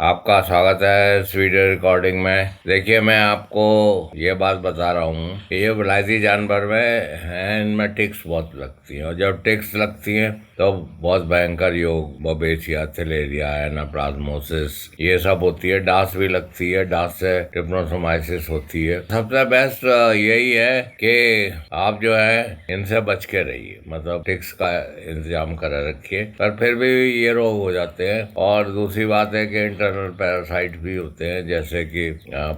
आपका स्वागत है इस वीडियो रिकॉर्डिंग में। देखिए, मैं आपको ये बात बता रहा हूँ कि ये विलायती जानवर में हैं, इनमें टिक्स बहुत लगती हैं और जब टिक्स लगती हैं तो बहुत भयंकर योग बबेचिया, थैलेरिया, एनाप्लाज्मोसिस ये सब होती है। डांस भी लगती है, डांस से ट्रिपनोसोमाइसिस होती है। सबसे बेस्ट यही है कि आप जो है इनसे बच के रहिए, मतलब टिक्स का इंतजाम कर रखिए, पर फिर भी ये रोग हो जाते हैं। और दूसरी बात है कि इंटरनल पैरासाइट भी होते हैं, जैसे कि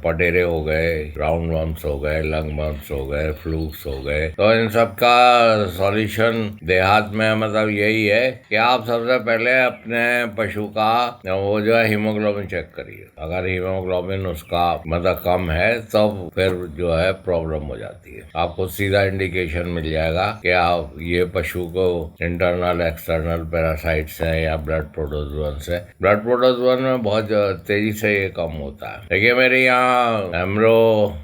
पटेरे हो गए, राउंड वर्म्स हो गए, लंग वर्म्स हो गए, फ्लूक्स हो गए। तो इन सब का सॉल्यूशन देहात में मतलब यही है कि आप सबसे पहले अपने पशु का वो जो है हीमोग्लोबिन चेक करिए। अगर हीमोग्लोबिन उसका मतलब कम है तब फिर जो है प्रॉब्लम हो जाती है। आपको सीधा इंडिकेशन मिल जाएगा कि आप ये पशु को इंटरनल एक्सटर्नल पैरासाइट्स हैं या ब्लड प्रोटोजोअन से। ब्लड प्रोटोजोअन में बहुत तेजी से ये कम होता है। देखिए, मेरे यहाँ एमरो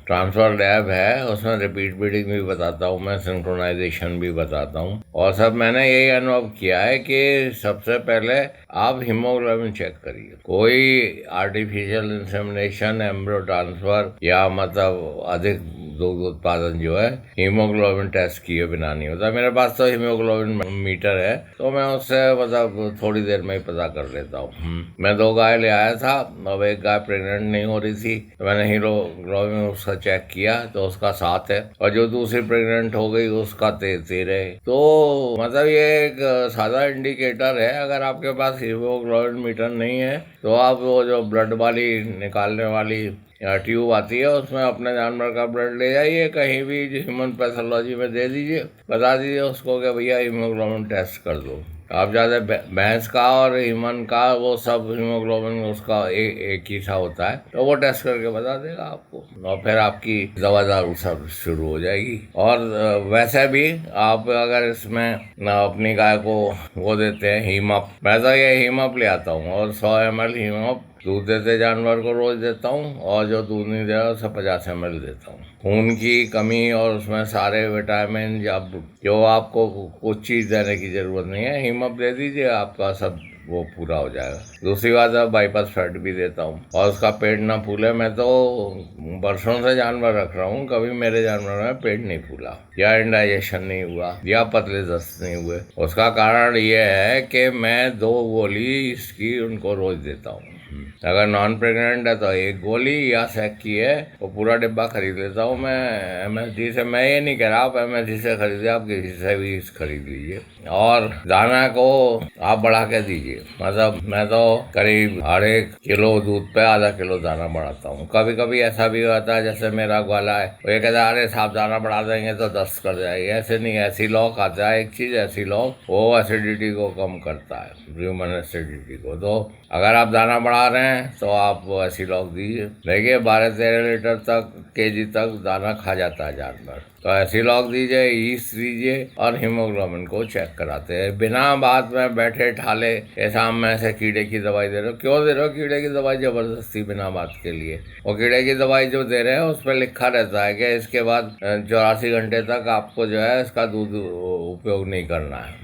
ट्रांसफर लैब है, उसमें रिपीट ब्रीडिंग भी बताता हूँ मैं, सिंक्रोनाइजेशन भी बताता हूँ। और सब मैंने यही अनुभव किया है कि सबसे पहले आप हीमोग्लोबिन चेक करिए। कोई आर्टिफिशियल इंसेमिनेशन, एम्ब्रो ट्रांसफर या मतलब अधिक दुग्ध उत्पादन जो है हीमोग्लोबिन टेस्ट किए बिना नहीं होता। मेरे पास तो हीमोग्लोबिन मीटर है, तो मैं उससे मतलब थोड़ी देर में ही पता कर लेता हूँ। मैं 2 गाय ले आया था, अब एक गाय प्रेग्नेंट नहीं हो रही थी, तो मैंने हीमोग्लोबिन उसका चेक किया तो उसका 7 है, और जो दूसरी प्रेग्नेंट हो गई उसका 13 है। तो मतलब ये एक सादा इंडिकेटर है। अगर आपके पास हीमोग्लोबिन मीटर नहीं है तो आप वो जो ब्लड वाली निकालने वाली ट्यूब आती है, उसमें अपने जानवर का ब्लड ले जाइए, कहीं भी ह्यूमन पैथोलॉजी में दे दीजिए, बता दीजिए उसको कि भैया हीमोग्लोबिन टेस्ट कर दो। आप ज़्यादा भैंस का और ह्यूमन का वो सब हीमोग्लोबिन उसका एक ही सा होता है, तो वो टेस्ट करके बता देगा आपको, और फिर आपकी दवा दारू सब शुरू हो जाएगी। और वैसे भी आप अगर इसमें अपनी गाय को वो देते हैं हीमअप, मैं तो ये हीमअप ले आता हूँ और 100 ml हीमअप दूध देते जानवर को रोज देता हूँ, और जो दूध नहीं दे रहा उसे 50 ml देता हूँ। खून की कमी और उसमें सारे विटामिन जो आपको कुछ चीज़ देने की जरूरत नहीं है, हीमअप दे दीजिए, आपका सब वो पूरा हो जाएगा। दूसरी बात है, बाईपास फैट भी देता हूँ और उसका पेट ना फूले। मैं तो बरसों से जानवर रख रहा हूँ, कभी मेरे जानवर में पेट नहीं फूला या इंडाइजेशन नहीं हुआ या पतले दस्त नहीं हुए। उसका कारण ये है कि मैं 2 गोली इसकी उनको रोज देता हूँ। अगर नॉन प्रेग्नेंट है तो 1 गोली, या सेक की है वो पूरा डिब्बा खरीद लेता हूँ मैं MSD से। मैं ये नहीं कह रहा आप MSD से खरीदिए, आप किसी से भी खरीद लीजिए। और दाना को आप बढ़ा के दीजिए, मतलब मैं तो करीब 1.5 किलो दूध पे आधा किलो दाना बढ़ाता हूँ। कभी कभी ऐसा भी होता है, जैसे मेरा ग्वाला है, वो ये कहता है अरे साहब दाना बढ़ा देंगे तो दस्त कर जाएगी। ऐसे नहीं, ऐसी लॉक आता है एक चीज़, ऐसी लॉक वो एसिडिटी को कम करता है, ह्यूमन एसिडिटी को। तो अगर आप दाना बढ़ा रहे हैं तो आप वो ऐसी लॉक दीजिए। देखिए, 12-13 लीटर तक केजी तक दाना खा जाता है जानवर, तो ऐसी लॉक दीजिए, ईस्ट दीजिए और हीमोग्लोबिन को चेक कराते हैं बिना बात में बैठे ठाले। ये शाम में ऐसे कीड़े की दवाई दे रहे हो, क्यों दे रहे हो कीड़े की दवाई जबरदस्ती बिना बात के लिए? वो कीड़े की दवाई जो दे रहे हैं उस पर लिखा रहता है कि इसके बाद 84 घंटे तक आपको जो है इसका दूध उपयोग नहीं करना है।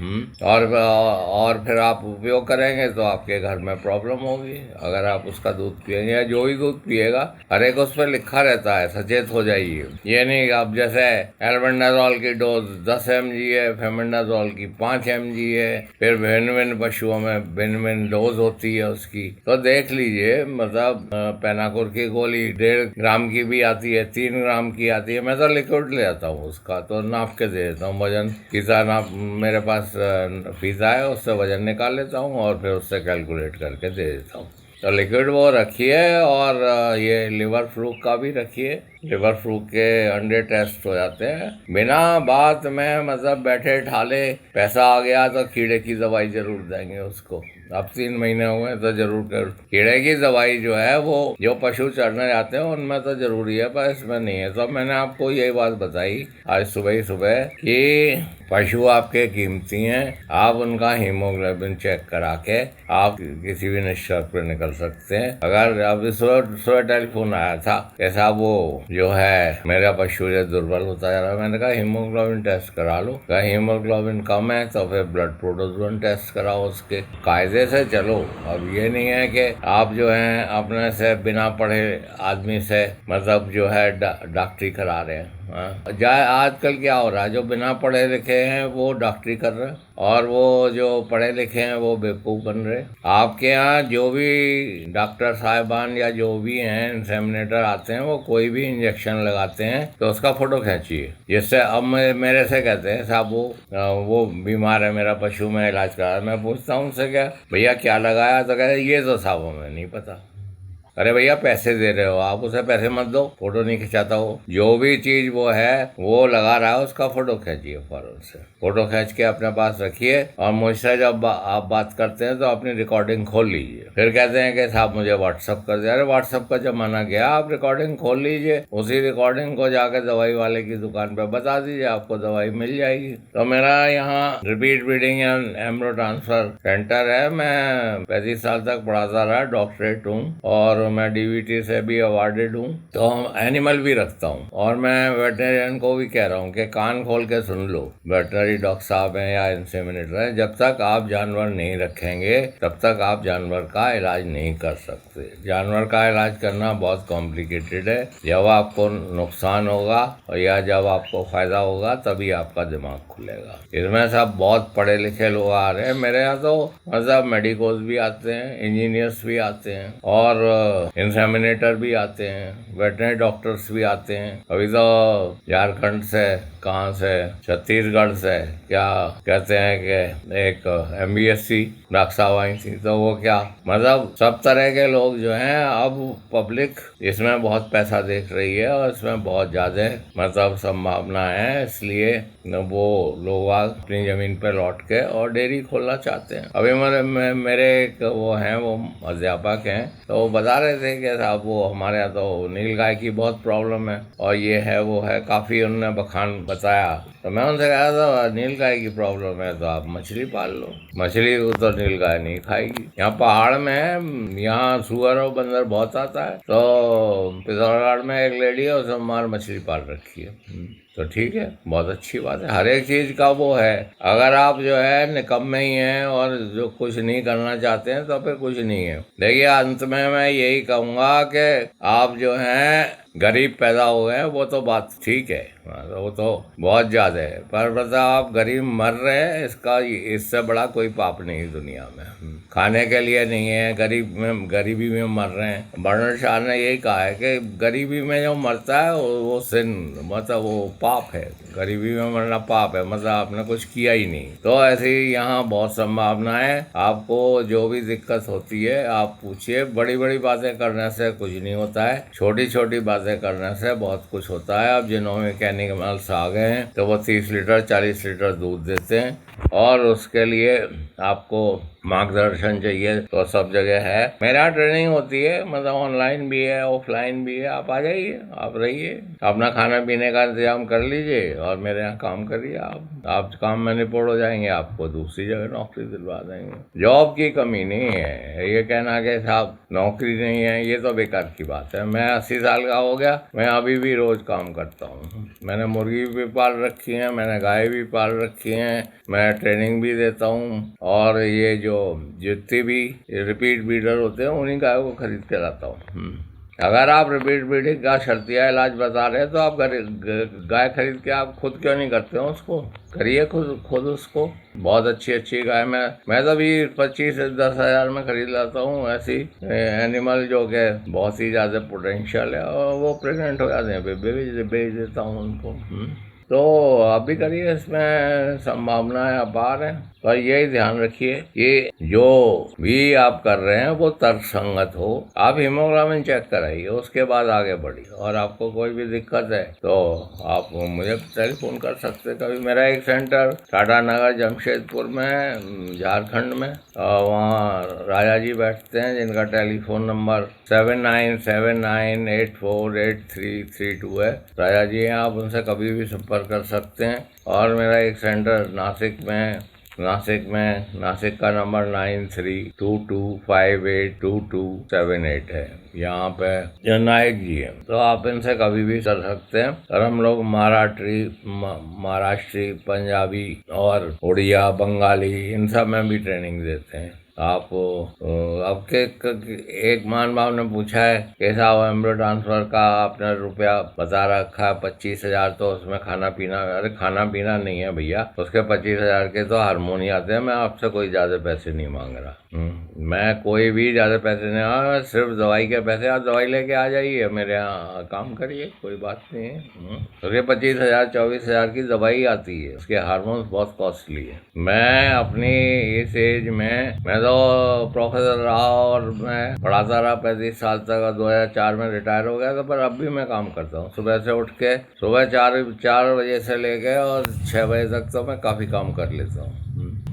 और फिर आप उपयोग करेंगे तो आपके घर में प्रॉब्लम होगी। अगर आप उसका दूध पिएंगे या जो भी दूध पिएगा, हर एक उस पर लिखा रहता है, सचेत हो जाइए। ये नहीं आप जैसे एल्बेंडाजोल की डोज 10 mg है, फेमेंडाजोल की 5 mg है, फिर भिन्न भिन्न पशुओं में भिन्न भिन्न डोज होती है उसकी, तो देख लीजिए। मतलब पेनाकोर की गोली 1.5 ग्राम की भी आती है, 3 ग्राम की आती है। मैं तो लिक्विड ले आता हूँ उसका, तो नाप के दे देता हूँ। वजन फीता नाप मेरे पास फीता है, उससे वजन निकाल लेता हूँ और फिर उससे कैलकुलेट करके दे देता हूँ। तो लिक्विड वो रखिए, और ये लिवर फ्लूक का भी रखिए। लिवर फ्लूक के अंडे टेस्ट हो जाते हैं बिना बात में, मतलब बैठे ठाले। पैसा आ गया तो कीड़े की दवाई जरूर देंगे उसको। अब 3 महीने हुए तो जरूर कर। कीड़े की दवाई जो है वो जो पशु चढ़ने जाते हैं उनमें तो जरूरी है, पर इसमें नहीं है। तो मैंने आपको यही बात बताई आज सुबह ही सुबह कि पशु आपके कीमती हैं, आप उनका हीमोग्लोबिन चेक करा के आप किसी भी निष्कर्ष पर निकल सकते हैं। अगर अब सुबह टेलीफोन आया था कि साहब वो जो है मेरा पशु जो दुर्बल होता जा रहा है, मैंने कहा हीमोग्लोबिन टेस्ट करा लो। अगर हीमोग्लोबिन कम है तो फिर ब्लड प्रोटोजोन टेस्ट कराओ उसके। कायदे धीरे से चलो। अब ये नहीं है कि आप जो है अपने से बिना पढ़े आदमी से मतलब जो है डॉक्टरी करा रहे हैं। जाए आजकल क्या हो रहा है, जो बिना पढ़े लिखे हैं वो डॉक्टरी कर रहे हैं और वो जो पढ़े लिखे हैं वो बेवकूफ़ बन रहे। आपके यहाँ जो भी डॉक्टर साहिबान या जो भी हैं इंसेमिनेटर आते हैं वो कोई भी इंजेक्शन लगाते हैं तो उसका फोटो खींचिए। जिससे अब मेरे से कहते हैं साहब वो बीमार है, मेरा पशु में इलाज करा। मैं पूछता हूँ उनसे, क्या भैया क्या लगाया, तो कहते ये तो साहब हमें नहीं पता। अरे भैया पैसे दे रहे हो आप, उसे पैसे मत दो, फोटो नहीं खिंचाता हो। जो भी चीज वो है वो लगा रहा है उसका फोटो खींचिए फौरन से। फोटो खींच के अपने पास रखिए और मुझसे जब आप बात करते हैं तो अपनी रिकॉर्डिंग खोल लीजिए। फिर कहते हैं कि साहब मुझे व्हाट्सअप कर दिया। अरे व्हाट्सअप का जमाना गया, आप रिकॉर्डिंग खोल लीजिए, उसी रिकॉर्डिंग को जाकर दवाई वाले की दुकान पर बता दीजिए, आपको दवाई मिल जाएगी। तो मेरा यहाँ repeat breeding and एम्ब्रो transfer centre है। मैं 35 साल तक पढ़ाता रहा, डॉक्टरेट हूँ और मैं डीवीटी से भी अवार्डेड हूँ। तो एनिमल भी रखता हूँ और मैं वेटरनरियन को भी कह रहा हूँ कि कान खोल के सुन लो। वेटरनरी डॉक्टर साहब हैं या इंसेमिनेटर हैं, जब तक आप जानवर नहीं रखेंगे तब तक आप जानवर का इलाज नहीं कर सकते। जानवर का इलाज करना बहुत कॉम्प्लिकेटेड है। जब आपको नुकसान होगा या जब आपको फायदा होगा तभी आपका दिमाग खुलेगा। इसमें सब बहुत पढ़े लिखे लोग आ रहे हैं मेरे यहाँ, तो मतलब मेडिकोज भी आते हैं, इंजीनियर्स भी आते हैं और इंसेमिनेटर भी आते हैं, वेटरनरी डॉक्टर्स भी आते हैं। अभी तो झारखंड से, कहाँ से, छत्तीसगढ़ से क्या कहते हैं कि एक MBSC डॉक्टर साहब आई थी, तो वो क्या मतलब सब तरह के लोग जो हैं। अब पब्लिक इसमें बहुत पैसा देख रही है और इसमें बहुत ज़्यादा मतलब संभावना है, इसलिए वो लोग अपनी ज़मीन पर लौट के और डेयरी खोलना चाहते हैं। अभी मेरे एक वो हैं, वो अध्यापक हैं, तो वो बता रहे थे कि साहब वो हमारे यहाँ तो नीलगाय की बहुत प्रॉब्लम है और ये है वो है, काफ़ी उन्होंने बखान बताया। तो मैं उनसे कहा था नीलगाय की प्रॉब्लम है तो आप मछली पाल लो, मछली को तो नीलगाय नहीं खाएगी। यहाँ पहाड़ में है, यहाँ सुअर और बंदर बहुत आता है। तो पिथौरागढ़ में एक लेडी है, उसने मार मछली पाल रखी है। तो ठीक है, बहुत अच्छी बात है। हर एक चीज़ का वो है। अगर आप जो है निकम्मे ही हैं और जो कुछ नहीं करना चाहते हैं तो फिर कुछ नहीं है। देखिए अंत में मैं यही कहूँगा कि आप जो हैं गरीब पैदा हुए हैं वो तो बात ठीक है, वो तो बहुत ज़्यादा है, पर मतलब आप गरीब मर रहे हैं, इससे बड़ा कोई पाप नहीं दुनिया में। खाने के लिए नहीं है, गरीबी में मर रहे हैं। बर्नर्ड शॉ ने यही कहा है कि गरीबी में जो मरता है वो सिन, मतलब वो पाप है। गरीबी में मरना पाप है, मतलब आपने कुछ किया ही नहीं। तो ऐसे ही यहाँ बहुत संभावना है। आपको जो भी दिक्कत होती है आप पूछिए। बड़ी बड़ी बातें करने से कुछ नहीं होता है, छोटी छोटी बातें करने से बहुत कुछ होता है। अब जिन्हों मैकेनिकल्स आ गए हैं तो वो 30 लीटर 40 लीटर दूध देते हैं और उसके लिए आपको मार्गदर्शन चाहिए तो सब जगह है। मेरे यहाँ ट्रेनिंग होती है, मतलब ऑनलाइन भी है ऑफलाइन भी है। आप आ जाइए, आप रहिए, अपना खाना पीने का इंतजाम कर लीजिए और मेरे यहाँ काम करिए। आप काम में निपुण हो जाएंगे, आपको दूसरी जगह नौकरी दिलवा देंगे। जॉब की कमी नहीं है। ये कहना कि साहब नौकरी नहीं है, ये तो बेकार की बात है। मैं 80 साल का हो गया, मैं अभी भी रोज काम करता हूँ। मैंने मुर्गी भी पाल रखी है, मैंने गाय भी पाल रखी है, मैं ट्रेनिंग भी देता हूँ और ये जो जितने भी रिपीट ब्रीडर होते हैं उन्हीं गायों को खरीद के लाता हूँ। अगर आप रिपीट ब्रीडिंग का शर्तिया इलाज बता रहे हैं तो आप गाय खरीद के आप खुद क्यों नहीं करते हो? उसको करिए खुद उसको। बहुत अच्छी गाय मैं तो भी 25 से 10 हज़ार में खरीद लाता हूँ ऐसी एनिमल जो कि बहुत ही ज़्यादा पोटेंशियल है और वो प्रेग्नेंट हो जाते हैं, बेच देता हूँ उनको। तो आप भी करिए, इसमें संभावनाएं अपार हैं। पर यही ध्यान रखिए कि जो भी आप कर रहे हैं वो तर्कसंगत हो। आप हीमोग्लोबिन चेक कराइए, उसके बाद आगे बढ़िए। और आपको कोई भी दिक्कत है तो आप मुझे टेलीफोन कर सकते हैं कभी। मेरा एक सेंटर टाटा नगर जमशेदपुर में, झारखंड में, वहाँ राजा जी बैठते हैं जिनका टेलीफोन नंबर 7979848332 है। राजा जी हैं, आप उनसे कभी भी संपर्क कर सकते हैं। और मेरा एक सेंटर नासिक का नंबर 9322582278 है। यहाँ पे जननायक जी हैं, तो आप इनसे कभी भी कर सकते हैं। और हम लोग महाराष्ट्री, पंजाबी और उड़िया, बंगाली इन सब में भी ट्रेनिंग देते हैं। आप एक मान भाव ने पूछा है कैसा हो एम्ब्रो ट्रांसफर का, आपने रुपया बता रखा है 25,000, तो उसमें खाना पीना, अरे खाना पीना नहीं है भैया, उसके 25,000 के तो हारमोनी आते हैं। मैं आपसे कोई ज्यादा पैसे नहीं मांग रहा। मैं कोई भी ज्यादा पैसे नहीं, सिर्फ दवाई के पैसे, आप दवाई लेके आ जाइए मेरे यहाँ, काम करिए, कोई बात नहीं है। तो ये 25,000 24,000 की दवाई आती है, उसके हार्मोन्स बहुत कॉस्टली है। मैं अपनी इस एज में, मैं तो प्रोफेसर रहा और मैं पढ़ाता रहा 35 साल तक, 2004 में रिटायर हो गया था, पर अब भी मैं काम करता हूँ। सुबह से उठ के सुबह 4 बजे से लेके और 6 बजे तक तो मैं काफ़ी काम कर लेता हूँ।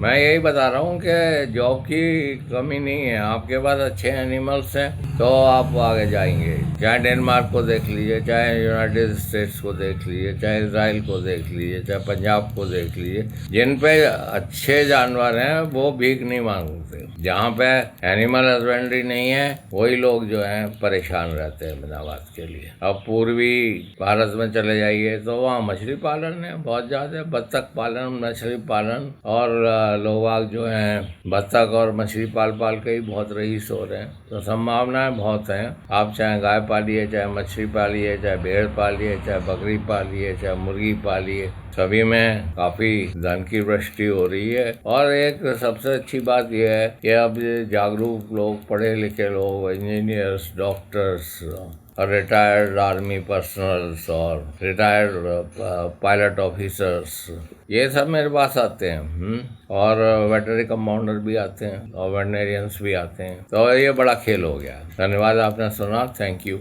मैं यही बता रहा हूँ कि जॉब की कमी नहीं है, आपके पास अच्छे एनिमल्स हैं तो आप आगे जाएंगे। चाहे डेनमार्क को देख लीजिए, चाहे यूनाइटेड स्टेट्स को देख लीजिए, चाहे इजराइल को देख लीजिए, चाहे पंजाब को देख लीजिए, जिन पे अच्छे जानवर हैं वो भीख नहीं मांगते। जहाँ पे एनिमल हस्बेंड्री नहीं है वही लोग जो हैं परेशान रहते हैं बिनाबाद के लिए। अब पूर्वी भारत में चले जाइए तो वहाँ मछली पालन है बहुत ज़्यादा, बत्तख पालन, मछली पालन, और लोग जो हैं बत्तख और मछली पाल के ही बहुत रईस हो रहे हैं। तो संभावनाएं बहुत हैं। आप चाहे गाय पालिए, चाहे मछली पालिए, चाहे भेड़ पालिए, चाहे बकरी पालिए, चाहे मुर्गी पालिए, सभी में काफी धन की वृष्टि हो रही है। और एक सबसे अच्छी बात यह है कि अब जागरूक लोग, पढ़े लिखे लोग, इंजीनियर्स, डॉक्टर्स और रिटायर्ड आर्मी पर्सनल्स और रिटायर्ड पायलट ऑफिसर्स, ये सब मेरे पास आते हैं। और वेटनरी कंपाउंडर भी आते हैं और वेटनरियंस भी आते हैं। तो ये बड़ा खेल हो गया। धन्यवाद, आपने सुना। Thank you.